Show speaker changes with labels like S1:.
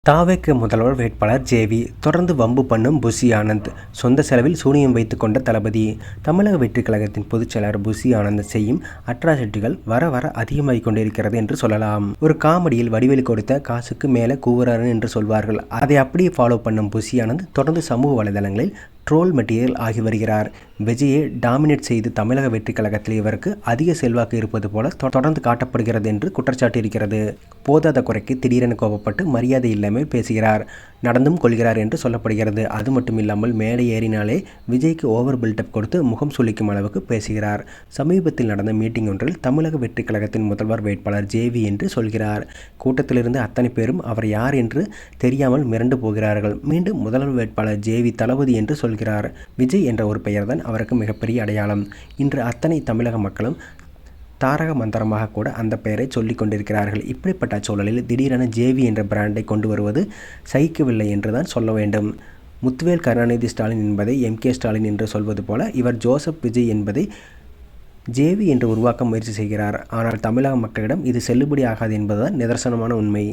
S1: தாவேக்கு முதல்வர் வேட்பாளர் ஜேவி தொடர்ந்து வம்பு பண்ணும் புஷி ஆனந்த். சொந்த செலவில் சூனியம் வைத்துக் கொண்ட தளபதி. தமிழக வெற்றிக் கழகத்தின் பொதுச் செயலாளர் புஷி ஆனந்த் செய்யும் அட்ராசிட்டிகள் வர வர அதிகமாகிக் கொண்டிருக்கிறது என்று சொல்லலாம். ஒரு காமெடியில் வடிவேலு கொடுத்த காசுக்கு மேலே கூவுறாரு என்று சொல்வார்கள். அதை அப்படியே ஃபாலோ பண்ணும் புஷி ஆனந்த் தொடர்ந்து சமூக வலைதளங்களில் ட்ரோல் மெட்டீரியல் ஆகி வருகிறார். விஜயை டாமினேட் செய்து தமிழக வெற்றிக் கழகத்தில் இவருக்கு அதிக செல்வாக்கு இருப்பது போல தொடர்ந்து காட்டப்படுகிறது என்று குற்றச்சாட்டு இருக்கிறது. போதாத குறைக்கு திடீரென கோபப்பட்டு மரியாதை இல்லாமல் பேசுகிறார், நடந்தும் கொள்கிறார் என்று சொல்லப்படுகிறது. அது மட்டும் இல்லாமல் மேடை ஏறினாலே விஜய்க்கு ஓவர் பில்டப் கொடுத்து முகம் சுளிக்கும் அளவுக்கு பேசுகிறார். சமீபத்தில் நடந்த மீட்டிங் ஒன்றில் தமிழக வெற்றிக் கழகத்தின் முதல்வர் வேட்பாளர் ஜேவி என்று சொல்கிறார். கூட்டத்திலிருந்து அத்தனை பேரும் அவர் யார் என்று தெரியாமல் மிரண்டு போகிறார்கள். மீண்டும் முதல்வர் வேட்பாளர் ஜேவி தளபதி என்று சொல்கிறார். விஜய் என்ற ஒரு பெயர்தான் அவருக்கு மிகப்பெரிய அடையாளம். இன்று அத்தனை தமிழக மக்களும் தாரக மந்திரமாக கூட அந்த பெயரை சொல்லிக் கொண்டிருக்கிறார்கள். இப்படிப்பட்ட சூழலில் திடீரென ஜேவி என்ற பிராண்டை கொண்டு வருவது சகிக்கவில்லை என்றுதான் சொல்ல வேண்டும். முத்துவேல் கருணாநிதி ஸ்டாலின் என்பதை MK ஸ்டாலின் என்று சொல்வது போல இவர் ஜோசப் விஜய் என்பதை ஜேவி என்று உருவாக்க முயற்சி செய்கிறார். ஆனால் தமிழக மக்களிடம் இது செல்லுபடி ஆகாது என்பதுதான் நிதர்சனமான உண்மை.